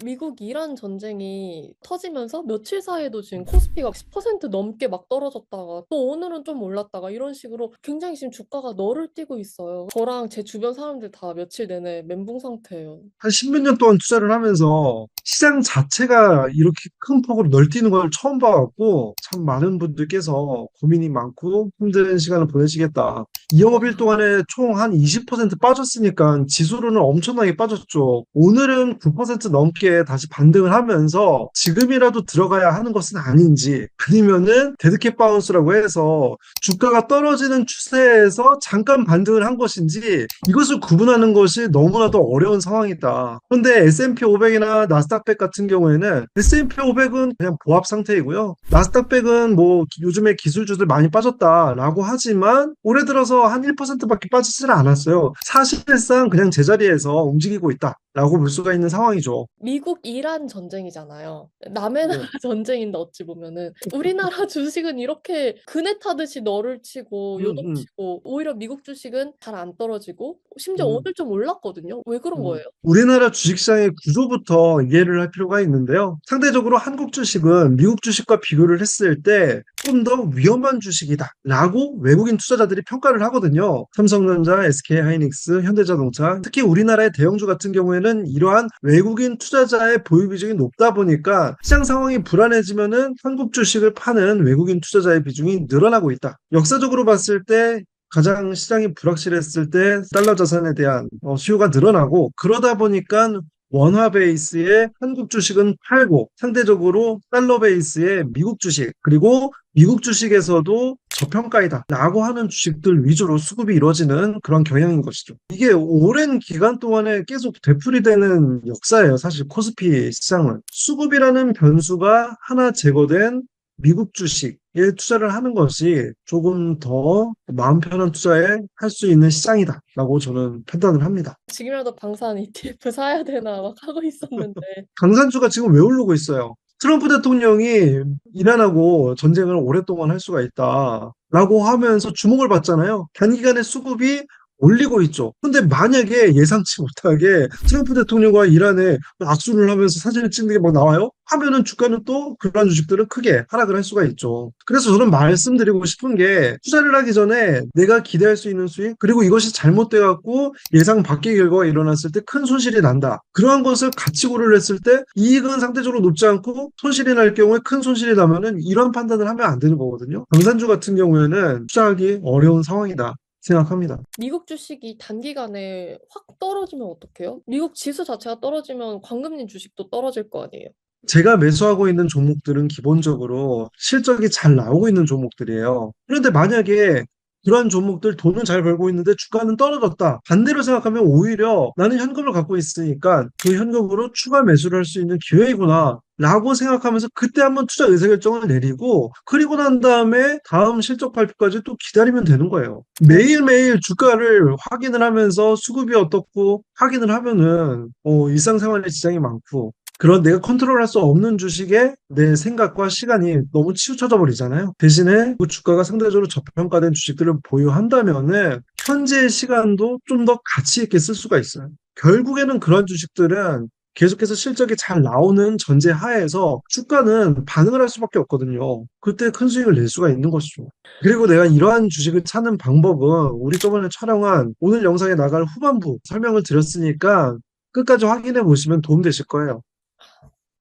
미국 이란 전쟁이 터지면서 며칠 사이에도 지금 코스피가 10% 넘게 막 떨어졌다가 또 오늘은 좀 올랐다가 이런 식으로 굉장히 지금 주가가 너를 띄고 있어요. 저랑 제 주변 사람들 다 며칠 내내 멘붕 상태예요. 한 십몇 년 동안 투자를 하면서 시장 자체가 이렇게 큰 폭으로 널뛰는 걸 처음 봐갖고 참 많은 분들께서 고민이 많고 힘든 시간을 보내시겠다. 이 영업일 동안에 총 한 20% 빠졌으니까 지수로는 엄청나게 빠졌죠. 오늘은 9% 넘게 다시 반등을 하면서 지금이라도 들어가야 하는 것은 아닌지 아니면은 데드캣 바운스라고 해서 주가가 떨어지는 추세에서 잠깐 반등을 한 것인지 이것을 구분하는 것이 너무나도 어려운 상황이다. 그런데 S&P 500이나 나스닥100 같은 경우에는 S&P 500은 그냥 보합 상태이고요. 나스닥100은 뭐 요즘에 기술주들 많이 빠졌다라고 하지만 올해 들어서 한 1%밖에 빠지지는 않았어요. 사실상 그냥 제자리에서 움직이고 있다라고 볼 수가 있는 상황이죠. 미국 이란 전쟁이잖아요. 남의 나라 네. 전쟁인데 어찌 보면은 우리나라 주식은 이렇게 그네 타듯이 너를 치고 음, 음, 요동치고 오히려 미국 주식은 잘 안 떨어지고 심지어 음. 오늘 좀 올랐거든요. 왜 그런 거예요? 우리나라 주식시장의 구조부터 이해를 할 필요가 있는데요. 상대적으로 한국 주식은 미국 주식과 비교를 했을 때 좀 더 위험한 주식이다 라고 외국인 투자자들이 평가를 하거든요. 삼성전자, SK하이닉스, 현대자동차, 특히 우리나라의 대형주 같은 경우에는 이러한 외국인 투자자의 보유 비중이 높다 보니까 시장 상황이 불안해지면은 한국 주식을 파는 외국인 투자자의 비중이 늘어나고 있다. 역사적으로 봤을 때 가장 시장이 불확실했을 때 달러 자산에 대한 수요가 늘어나고 그러다 보니까 원화 베이스의 한국 주식은 팔고 상대적으로 달러 베이스의 미국 주식 그리고 미국 주식에서도 저평가이다 라고 하는 주식들 위주로 수급이 이루어지는 그런 경향인 것이죠. 이게 오랜 기간 동안에 계속 되풀이되는 역사예요. 사실 코스피 시장은. 수급이라는 변수가 하나 제거된 미국 주식에 투자를 하는 것이 조금 더 마음 편한 투자에 할 수 있는 시장이다라고 저는 판단을 합니다. 지금이라도 방산 ETF 사야 되나 막 하고 있었는데 강산주가 지금 왜 오르고 있어요? 트럼프 대통령이 이란하고 전쟁을 오랫동안 할 수가 있다라고 하면서 주목을 받잖아요. 단기간에 수급이 올리고 있죠. 근데 만약에 예상치 못하게 트럼프 대통령과 이란에 악수를 하면서 사진을 찍는 게 막 나와요? 하면은 주가는 또 그러한 주식들은 크게 하락을 할 수가 있죠. 그래서 저는 말씀드리고 싶은 게 투자를 하기 전에 내가 기대할 수 있는 수익 그리고 이것이 잘못돼 갖고 예상 밖의 결과가 일어났을 때 큰 손실이 난다. 그러한 것을 같이 고려를 했을 때 이익은 상대적으로 높지 않고 손실이 날 경우에 큰 손실이 나면은 이런 판단을 하면 안 되는 거거든요. 강산주 같은 경우에는 투자하기 어려운 상황이다 생각합니다. 미국 주식이 단기간에 확 떨어지면 어떡해요? 미국 지수 자체가 떨어지면 광금리 주식도 떨어질 거 아니에요? 제가 매수하고 있는 종목들은 기본적으로 실적이 잘 나오고 있는 종목들이에요. 그런데 만약에 그런 종목들 돈은 잘 벌고 있는데 주가는 떨어졌다. 반대로 생각하면 오히려 나는 현금을 갖고 있으니까 그 현금으로 추가 매수를 할 수 있는 기회이구나. 라고 생각하면서 그때 한번 투자 의사결정을 내리고 그리고 난 다음에 다음 실적 발표까지 또 기다리면 되는 거예요. 매일매일 주가를 확인을 하면서 수급이 어떻고 확인을 하면은 일상생활에 지장이 많고 그런 내가 컨트롤할 수 없는 주식에 내 생각과 시간이 너무 치우쳐져 버리잖아요. 대신에 그 주가가 상대적으로 저평가된 주식들을 보유한다면은 현재의 시간도 좀 더 가치 있게 쓸 수가 있어요. 결국에는 그런 주식들은 계속해서 실적이 잘 나오는 전제 하에서 주가는 반응을 할 수밖에 없거든요. 그때 큰 수익을 낼 수가 있는 것이죠. 그리고 내가 이러한 주식을 찾는 방법은 우리 저번에 촬영한 오늘 영상에 나갈 후반부 설명을 드렸으니까 끝까지 확인해 보시면 도움되실 거예요.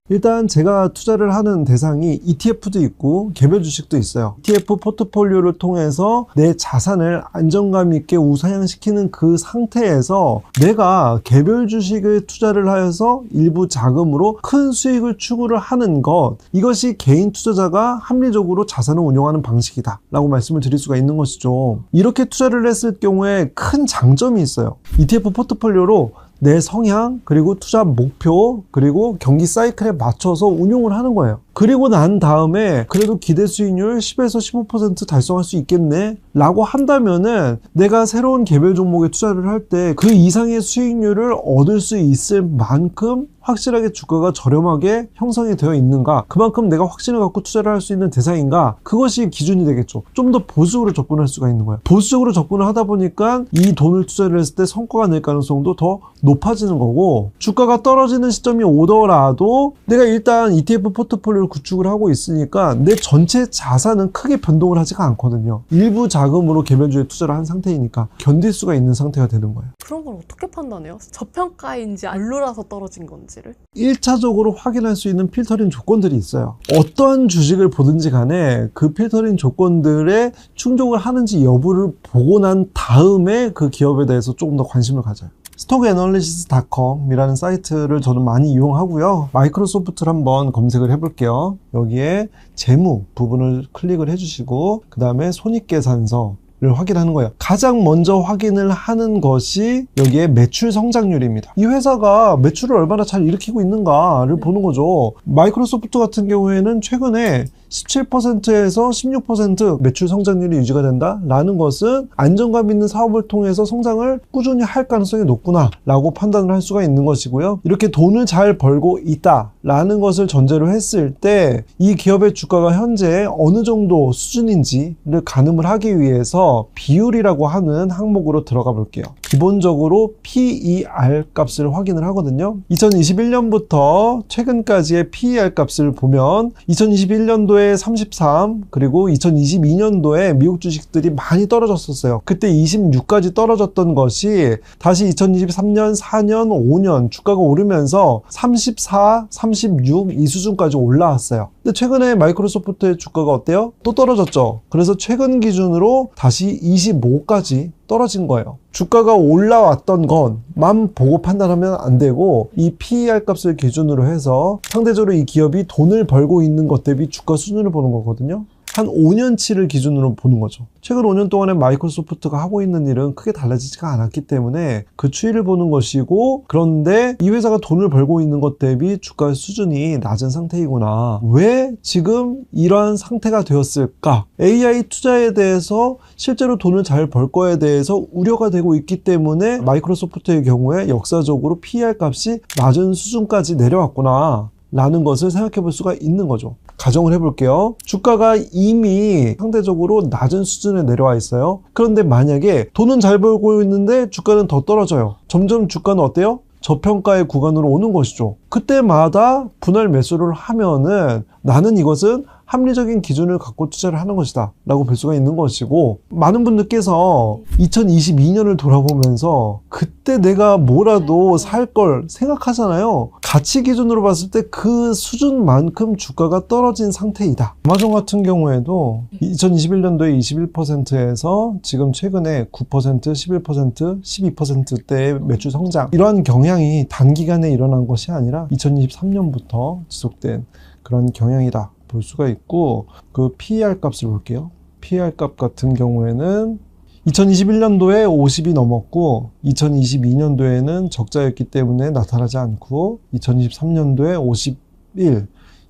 일단 제가 투자를 하는 대상이 ETF도 있고 개별 주식도 있어요. ETF 포트폴리오를 통해서 내 자산을 안정감 있게 우상향시키는 그 상태에서 내가 개별 주식을 투자를 하여서 일부 자금으로 큰 수익을 추구를 하는 것, 이것이 개인 투자자가 합리적으로 자산을 운용하는 방식이다 라고 말씀을 드릴 수가 있는 것이죠. 이렇게 투자를 했을 경우에 큰 장점이 있어요. ETF 포트폴리오로 내 성향, 그리고 투자 목표, 그리고 경기 사이클에 맞춰서 운용을 하는 거예요. 그리고 난 다음에 그래도 기대 수익률 10에서 15% 달성할 수 있겠네 라고 한다면은 내가 새로운 개별 종목에 투자를 할 때 그 이상의 수익률을 얻을 수 있을 만큼 확실하게 주가가 저렴하게 형성이 되어 있는가, 그만큼 내가 확신을 갖고 투자를 할 수 있는 대상인가, 그것이 기준이 되겠죠. 좀 더 보수적으로 접근할 수가 있는 거예요. 보수적으로 접근을 하다 보니까 이 돈을 투자를 했을 때 성과가 낼 가능성도 더 높아지는 거고, 주가가 떨어지는 시점이 오더라도 내가 일단 ETF 포트폴리오를 구축을 하고 있으니까 내 전체 자산은 크게 변동을 하지가 않거든요. 일부 자금으로 개별주에 투자를 한 상태이니까 견딜 수가 있는 상태가 되는 거예요. 그런 걸 어떻게 판단해요? 저평가인지 별로라서 떨어진 건지를? 1차적으로 확인할 수 있는 필터링 조건들이 있어요. 어떠한 주식을 보든지 간에 그 필터링 조건들에 충족을 하는지 여부를 보고 난 다음에 그 기업에 대해서 조금 더 관심을 가져요. stockanalysis.com이라는 사이트를 저는 많이 이용하고요. 마이크로소프트를 한번 검색을 해볼게요. 여기에 재무 부분을 클릭을 해주시고 그 다음에 손익계산서 를 확인하는 거예요. 가장 먼저 확인을 하는 것이 여기에 매출 성장률입니다. 이 회사가 매출을 얼마나 잘 일으키고 있는가를 보는 거죠. 마이크로소프트 같은 경우에는 최근에 17%에서 16% 매출 성장률이 유지가 된다라는 것은 안정감 있는 사업을 통해서 성장을 꾸준히 할 가능성이 높구나 라고 판단을 할 수가 있는 것이고요. 이렇게 돈을 잘 벌고 있다라는 것을 전제로 했을 때 이 기업의 주가가 현재 어느 정도 수준인지를 가늠을 하기 위해서 비율이라고 하는 항목으로 들어가 볼게요. 기본적으로 PER 값을 확인을 하거든요. 2021년부터 최근까지의 PER 값을 보면 2021년도에 33, 그리고 2022년도에 미국 주식들이 많이 떨어졌었어요. 그때 26까지 떨어졌던 것이 다시 2023년, 4년, 5년 주가가 오르면서 34, 36 이 수준까지 올라왔어요. 근데 최근에 마이크로소프트의 주가가 어때요? 또 떨어졌죠. 그래서 최근 기준으로 다시 25까지 떨어진 거예요. 주가가 올라왔던 것만 보고 판단하면 안 되고 이 PER 값을 기준으로 해서 상대적으로 이 기업이 돈을 벌고 있는 것 대비 주가 수준을 보는 거거든요. 한 5년치를 기준으로 보는 거죠. 최근 5년 동안에 마이크로소프트가 하고 있는 일은 크게 달라지지가 않았기 때문에 그 추이를 보는 것이고, 그런데 이 회사가 돈을 벌고 있는 것 대비 주가 수준이 낮은 상태이구나. 왜 지금 이러한 상태가 되었을까? AI 투자에 대해서 실제로 돈을 잘 벌 거에 대해서 우려가 되고 있기 때문에 마이크로소프트의 경우에 역사적으로 PER 값이 낮은 수준까지 내려왔구나 라는 것을 생각해 볼 수가 있는 거죠. 가정을 해볼게요. 주가가 이미 상대적으로 낮은 수준에 내려와 있어요. 그런데 만약에 돈은 잘 벌고 있는데 주가는 더 떨어져요. 점점 주가는 어때요? 저평가의 구간으로 오는 것이죠. 그때마다 분할 매수를 하면은 나는 이것은 합리적인 기준을 갖고 투자를 하는 것이다 라고 볼 수가 있는 것이고, 많은 분들께서 2022년을 돌아보면서 그때 내가 뭐라도 살 걸 생각하잖아요. 가치 기준으로 봤을 때 그 수준만큼 주가가 떨어진 상태이다. 아마존 같은 경우에도 2021년도에 21%에서 지금 최근에 9%, 11%, 12%대의 매출 성장, 이러한 경향이 단기간에 일어난 것이 아니라 2023년부터 지속된 그런 경향이다 볼 수가 있고, 그 PER 값을 볼게요. PER 값 같은 경우에는 2021년도에 50이 넘었고 2022년도에는 적자였기 때문에 나타나지 않고 2023년도에 51,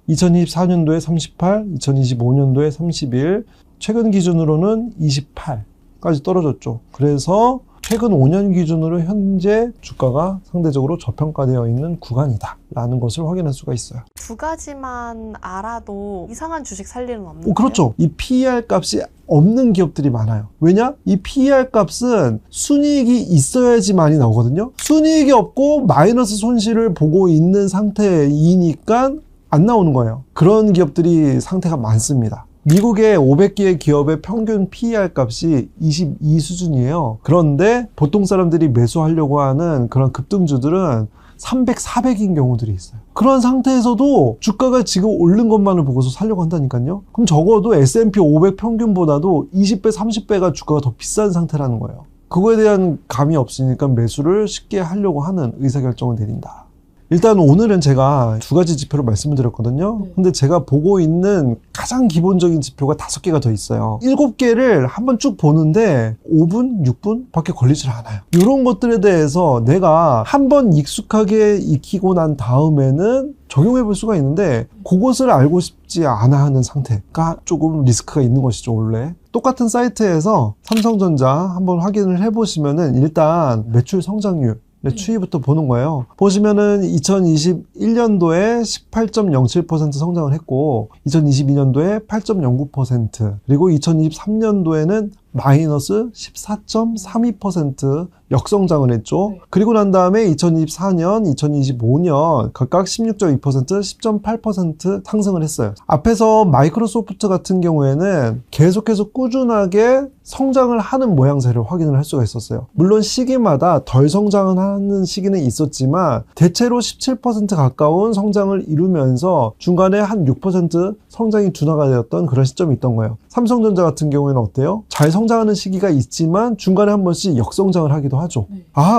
2024년도에 38, 2025년도에 31, 최근 기준으로는 28까지 떨어졌죠. 그래서 최근 5년 기준으로 현재 주가가 상대적으로 저평가되어 있는 구간이다 라는 것을 확인할 수가 있어요. 두 가지만 알아도 이상한 주식 살 일은 없는데요? 그렇죠. 이 PER 값이 없는 기업들이 많아요. 왜냐? 이 PER 값은 순이익이 있어야지 많이 나오거든요. 순이익이 없고 마이너스 손실을 보고 있는 상태이니까 안 나오는 거예요. 그런 기업들이 상태가 많습니다. 미국의 500개의 기업의 평균 PER 값이 22 수준이에요. 그런데 보통 사람들이 매수하려고 하는 그런 급등주들은 300, 400인 경우들이 있어요. 그런 상태에서도 주가가 지금 오른 것만을 보고서 살려고 한다니까요. 그럼 적어도 S&P 500 평균보다도 20배, 30배가 주가가 더 비싼 상태라는 거예요. 그거에 대한 감이 없으니까 매수를 쉽게 하려고 하는 의사결정을 내린다. 일단 오늘은 제가 두 가지 지표를 말씀을 드렸거든요. 근데 제가 보고 있는 가장 기본적인 지표가 5개가 더 있어요. 7개를 한번 쭉 보는데 5분, 6분 밖에 걸리질 않아요. 이런 것들에 대해서 내가 한번 익숙하게 익히고 난 다음에는 적용해 볼 수가 있는데 그것을 알고 싶지 않아 하는 상태가 조금 리스크가 있는 것이죠, 원래. 똑같은 사이트에서 삼성전자 한번 확인을 해보시면은 일단 매출 성장률 추이부터 보는 거예요. 보시면은 2021년도에 18.07% 성장을 했고 2022년도에 8.09% 그리고 2023년도에는 마이너스 14.32% 역성장을 했죠. 그리고 난 다음에 2024년, 2025년 각각 16.2%, 10.8% 상승을 했어요. 앞에서 마이크로소프트 같은 경우에는 계속해서 꾸준하게 성장을 하는 모양새를 확인을 할 수가 있었어요. 물론 시기마다 덜 성장을 하는 시기는 있었지만 대체로 17% 가까운 성장을 이루면서 중간에 한 6% 성장이 둔화가 되었던 그런 시점이 있던 거예요. 삼성전자 같은 경우에는 어때요? 잘 성장하는 시기가 있지만 중간에 한 번씩 역성장을 하기도 하죠.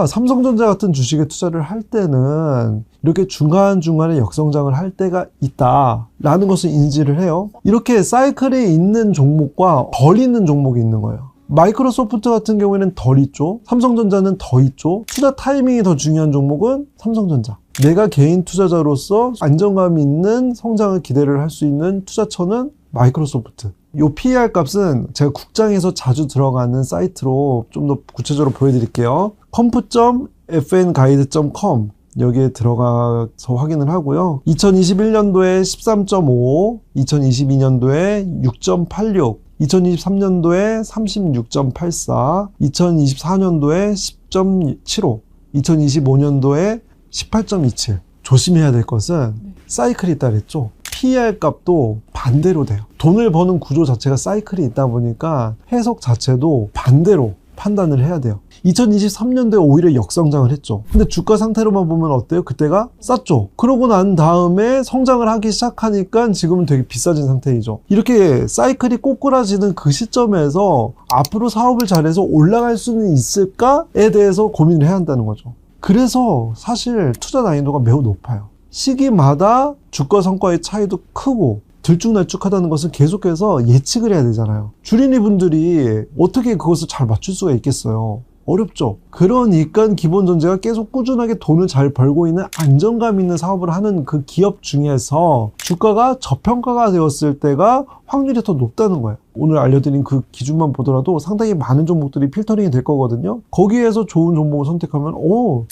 삼성전자 같은 주식에 투자를 할 때는 이렇게 중간중간에 역성장을 할 때가 있다라는 것을 인지를 해요. 이렇게 사이클에 있는 종목과 덜 있는 종목이 있는 거예요. 마이크로소프트 같은 경우에는 덜 있죠. 삼성전자는 더 있죠. 투자 타이밍이 더 중요한 종목은 삼성전자. 내가 개인 투자자로서 안정감 있는 성장을 기대를 할 수 있는 투자처는 마이크로소프트. 요 PER 값은 제가 국장에서 자주 들어가는 사이트로 좀 더 구체적으로 보여드릴게요. comp.fnguide.com 여기에 들어가서 확인을 하고요. 2021년도에 13.55, 2022년도에 6.86, 2023년도에 36.84, 2024년도에 10.75, 2025년도에 18.27. 조심해야 될 것은 사이클이 있다 그랬죠. PER 값도 반대로 돼요. 돈을 버는 구조 자체가 사이클이 있다 보니까 해석 자체도 반대로 판단을 해야 돼요. 2023년도에 오히려 역성장을 했죠. 근데 주가 상태로만 보면 어때요? 그때가 쌌죠. 그러고 난 다음에 성장을 하기 시작하니까 지금은 되게 비싸진 상태이죠. 이렇게 사이클이 꼬꾸라지는 그 시점에서 앞으로 사업을 잘해서 올라갈 수는 있을까에 대해서 고민을 해야 한다는 거죠. 그래서 사실 투자 난이도가 매우 높아요. 시기마다 주가 성과의 차이도 크고 들쭉날쭉하다는 것은 계속해서 예측을 해야 되잖아요. 주린이 분들이 어떻게 그것을 잘 맞출 수가 있겠어요? 어렵죠. 그러니까 기본 전제가 계속 꾸준하게 돈을 잘 벌고 있는 안정감 있는 사업을 하는 그 기업 중에서 주가가 저평가가 되었을 때가 확률이 더 높다는 거예요. 오늘 알려드린 그 기준만 보더라도 상당히 많은 종목들이 필터링이 될 거거든요. 거기에서 좋은 종목을 선택하면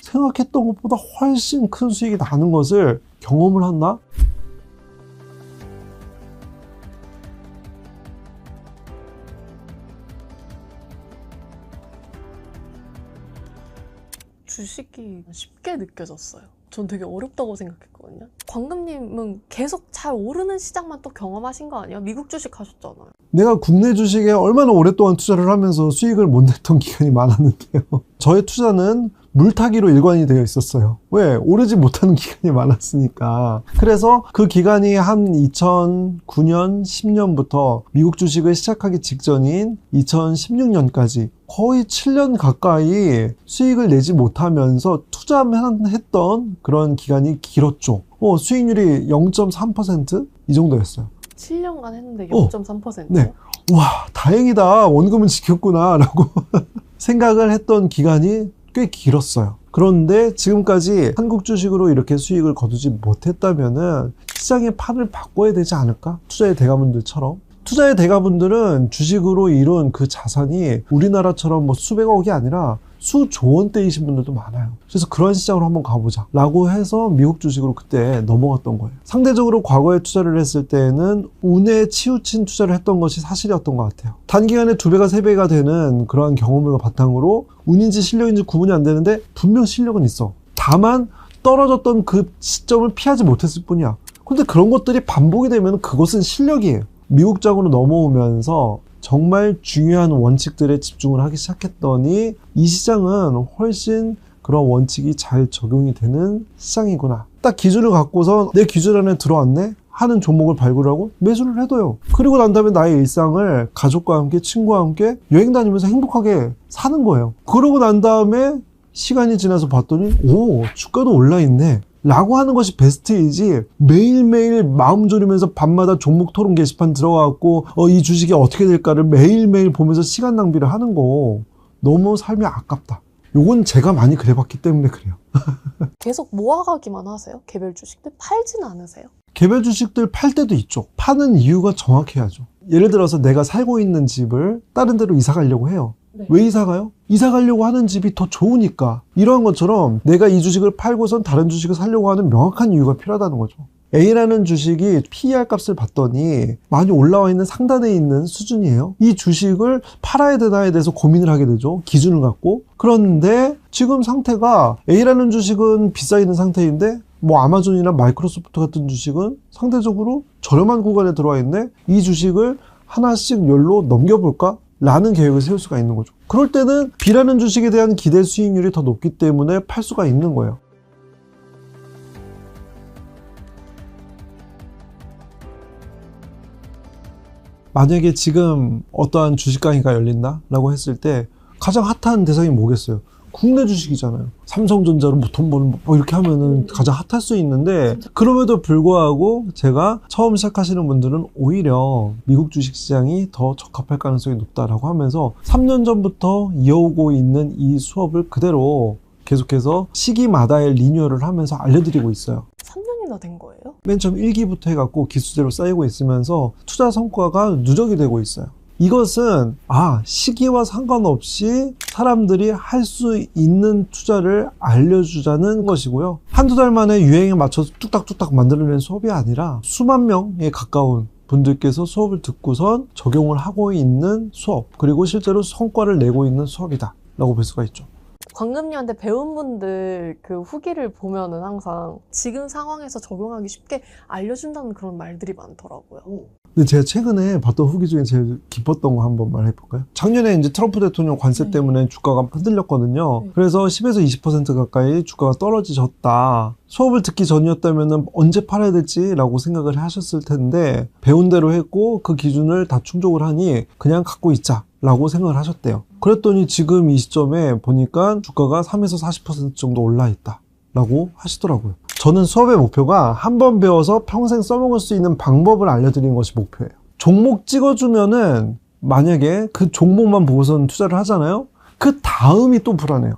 생각했던 것보다 훨씬 큰 수익이 나는 것을 경험을 한다? 주식이 쉽게 느껴졌어요. 전 되게 어렵다고 생각했거든요. 광금님은 계속 잘 오르는 시장만 또 경험하신 거 아니에요? 미국 주식 하셨잖아요. 내가 국내 주식에 얼마나 오랫동안 투자를 하면서 수익을 못 냈던 기간이 많았는데요. 저의 투자는 물타기로 일관이 되어 있었어요. 왜? 오르지 못하는 기간이 많았으니까. 그래서 그 기간이 한 2009년, 10년부터 미국 주식을 시작하기 직전인 2016년까지 거의 7년 가까이 수익을 내지 못하면서 투자만 했던 그런 기간이 길었죠. 수익률이 0.3%? 이 정도였어요. 7년간 했는데 0.3%? 네. 와, 다행이다. 원금은 지켰구나. 라고 생각을 했던 기간이 꽤 길었어요. 그런데 지금까지 한국 주식으로 이렇게 수익을 거두지 못했다면은 시장의 판을 바꿔야 되지 않을까? 투자의 대가분들처럼. 투자의 대가분들은 주식으로 이룬 그 자산이 우리나라처럼 뭐 수백억이 아니라 수조 원대이신 분들도 많아요. 그래서 그런 시장으로 한번 가보자 라고 해서 미국 주식으로 그때 넘어갔던 거예요. 상대적으로 과거에 투자를 했을 때는 운에 치우친 투자를 했던 것이 사실이었던 것 같아요. 단기간에 2배가 3배가 되는 그러한 경험을 바탕으로 운인지 실력인지 구분이 안 되는데 분명 실력은 있어. 다만 떨어졌던 그 시점을 피하지 못했을 뿐이야. 근데 그런 것들이 반복이 되면 그것은 실력이에요. 미국장으로 넘어오면서 정말 중요한 원칙들에 집중을 하기 시작했더니 이 시장은 훨씬 그런 원칙이 잘 적용이 되는 시장이구나. 딱 기준을 갖고서 내 기준 안에 들어왔네? 하는 종목을 발굴하고 매수를 해둬요. 그리고 난 다음에 나의 일상을 가족과 함께 친구와 함께 여행 다니면서 행복하게 사는 거예요. 그러고 난 다음에 시간이 지나서 봤더니 주가도 올라있네 라고 하는 것이 베스트이지 매일매일 마음 졸이면서 밤마다 종목 토론 게시판 들어가고 이 주식이 어떻게 될까를 매일매일 보면서 시간 낭비를 하는 거 너무 삶이 아깝다. 요건 제가 많이 그래봤기 때문에 그래요. 계속 모아가기만 하세요? 개별 주식들 팔진 않으세요? 개별 주식들 팔 때도 있죠. 파는 이유가 정확해야죠. 예를 들어서 내가 살고 있는 집을 다른 데로 이사 가려고 해요. 네. 왜 이사 가요? 이사 가려고 하는 집이 더 좋으니까. 이러한 것처럼 내가 이 주식을 팔고선 다른 주식을 사려고 하는 명확한 이유가 필요하다는 거죠. A라는 주식이 PER 값을 봤더니 많이 올라와 있는 상단에 있는 수준이에요. 이 주식을 팔아야 되나에 대해서 고민을 하게 되죠. 기준을 갖고. 그런데 지금 상태가 A라는 주식은 비싸 있는 상태인데 뭐 아마존이나 마이크로소프트 같은 주식은 상대적으로 저렴한 구간에 들어와 있네. 이 주식을 하나씩 열로 넘겨볼까? 라는 계획을 세울 수가 있는 거죠. 그럴 때는 B라는 주식에 대한 기대 수익률이 더 높기 때문에 팔 수가 있는 거예요. 만약에 지금 어떠한 주식 강의가 열린다? 라고 했을 때 가장 핫한 대상이 뭐겠어요? 국내 주식이잖아요. 삼성전자로 뭐 돈 버는 뭐 이렇게 하면은 가장 핫할 수 있는데 그럼에도 불구하고 제가 처음 시작하시는 분들은 오히려 미국 주식시장이 더 적합할 가능성이 높다라고 하면서 3년 전부터 이어오고 있는 이 수업을 그대로 계속해서 시기마다의 리뉴얼을 하면서 알려드리고 있어요. 3년이나 된 거예요? 맨 처음 1기부터 해갖고 기수제로 쌓이고 있으면서 투자 성과가 누적이 되고 있어요. 이것은 시기와 상관없이 사람들이 할 수 있는 투자를 알려주자는 것이고요. 한두 달 만에 유행에 맞춰서 뚝딱뚝딱 만들어낸 수업이 아니라 수만 명에 가까운 분들께서 수업을 듣고선 적용을 하고 있는 수업, 그리고 실제로 성과를 내고 있는 수업이다 라고 볼 수가 있죠. 광금님한테 배운 분들 그 후기를 보면은 항상 지금 상황에서 적용하기 쉽게 알려준다는 그런 말들이 많더라고요. 근데 제가 최근에 봤던 후기 중에 제일 기뻤던 거 한번 말해볼까요? 작년에 이제 트럼프 대통령 관세 때문에 주가가 흔들렸거든요. 그래서 10에서 20% 가까이 주가가 떨어지셨다. 수업을 듣기 전이었다면 언제 팔아야 될지라고 생각을 하셨을 텐데 배운 대로 했고 그 기준을 다 충족을 하니 그냥 갖고 있자 라고 생각을 하셨대요. 그랬더니 지금 이 시점에 보니까 주가가 3에서 40% 정도 올라 있다 라고 하시더라고요. 저는 수업의 목표가 한 번 배워서 평생 써먹을 수 있는 방법을 알려드리는 것이 목표예요. 종목 찍어주면은 만약에 그 종목만 보고선 투자를 하잖아요. 그 다음이 또 불안해요.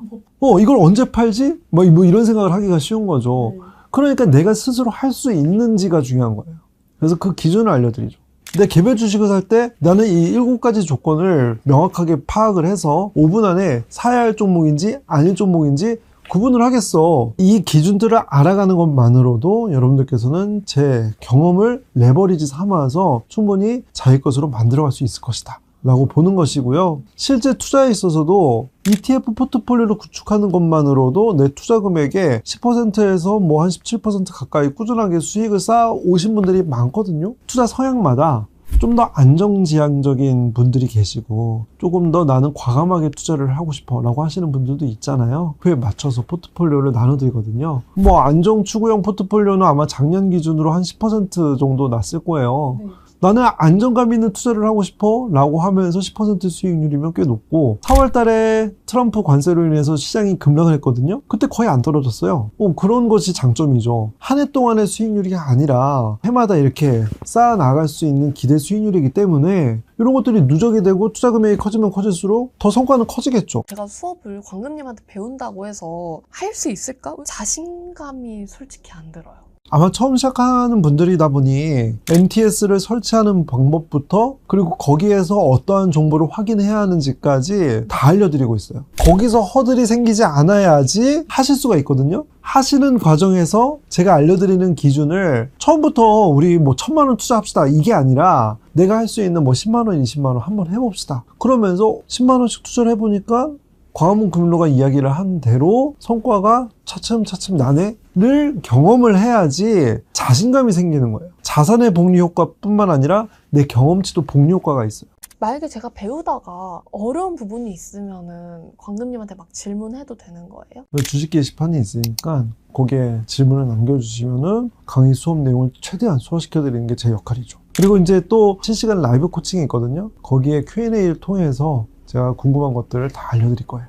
이걸 언제 팔지? 뭐 이런 생각을 하기가 쉬운 거죠. 그러니까 내가 스스로 할 수 있는지가 중요한 거예요. 그래서 그 기준을 알려드리죠. 내 개별 주식을 살 때 나는 이 7가지 조건을 명확하게 파악을 해서 5분 안에 사야 할 종목인지 아닐 종목인지 구분을 하겠어. 이 기준들을 알아가는 것만으로도 여러분들께서는 제 경험을 레버리지 삼아서 충분히 자기 것으로 만들어갈 수 있을 것이다 라고 보는 것이고요. 실제 투자에 있어서도 ETF 포트폴리오를 구축하는 것만으로도 내 투자 금액의 10%에서 뭐 한 17% 가까이 꾸준하게 수익을 쌓아 오신 분들이 많거든요. 투자 성향마다 좀 더 안정지향적인 분들이 계시고 조금 더 나는 과감하게 투자를 하고 싶어 라고 하시는 분들도 있잖아요. 그에 맞춰서 포트폴리오를 나눠드리거든요. 뭐 안정 추구형 포트폴리오는 아마 작년 기준으로 한 10% 정도 났을 거예요. 나는 안정감 있는 투자를 하고 싶어 라고 하면서 10% 수익률이면 꽤 높고 4월 달에 트럼프 관세로 인해서 시장이 급락을 했거든요. 그때 거의 안 떨어졌어요. 그런 것이 장점이죠. 한 해 동안의 수익률이 아니라 해마다 이렇게 쌓아 나갈 수 있는 기대 수익률이기 때문에 이런 것들이 누적이 되고 투자 금액이 커지면 커질수록 더 성과는 커지겠죠. 제가 수업을 광금님한테 배운다고 해서 할 수 있을까? 자신감이 솔직히 안 들어요. 아마 처음 시작하는 분들이다 보니 MTS를 설치하는 방법부터 그리고 거기에서 어떠한 정보를 확인해야 하는지까지 다 알려드리고 있어요. 거기서 허들이 생기지 않아야지 하실 수가 있거든요. 하시는 과정에서 제가 알려드리는 기준을 처음부터 우리 뭐 1,000만 원 투자합시다 이게 아니라 내가 할 수 있는 뭐 10만 원, 20만 원 한번 해봅시다. 그러면서 10만 원씩 투자를 해보니까 광화문 금융로가 이야기를 한 대로 성과가 차츰차츰 나네를 경험을 해야지 자신감이 생기는 거예요. 자산의 복리 효과뿐만 아니라 내 경험치도 복리 효과가 있어요. 만약에 제가 배우다가 어려운 부분이 있으면은 광금님한테 막 질문해도 되는 거예요? 주식 게시판이 있으니까 거기에 질문을 남겨주시면은 강의 수업 내용을 최대한 소화시켜드리는 게 제 역할이죠. 그리고 이제 또 실시간 라이브 코칭이 있거든요. 거기에 Q&A를 통해서 제가 궁금한 것들을 다 알려드릴 거예요.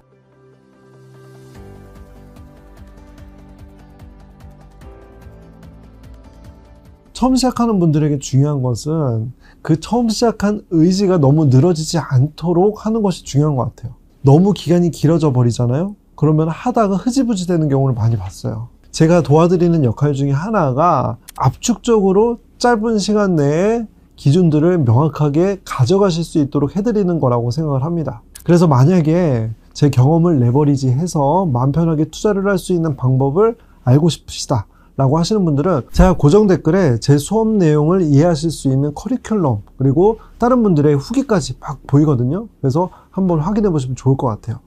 처음 시작하는 분들에게 중요한 것은 그 처음 시작한 의지가 너무 늘어지지 않도록 하는 것이 중요한 것 같아요. 너무 기간이 길어져 버리잖아요. 그러면 하다가 흐지부지 되는 경우를 많이 봤어요. 제가 도와드리는 역할 중에 하나가 압축적으로 짧은 시간 내에 기준들을 명확하게 가져가실 수 있도록 해드리는 거라고 생각을 합니다. 그래서 만약에 제 경험을 레버리지해서 마음 편하게 투자를 할 수 있는 방법을 알고 싶으시다 라고 하시는 분들은 제가 고정 댓글에 제 수업 내용을 이해하실 수 있는 커리큘럼 그리고 다른 분들의 후기까지 막 보이거든요. 그래서 한번 확인해 보시면 좋을 것 같아요.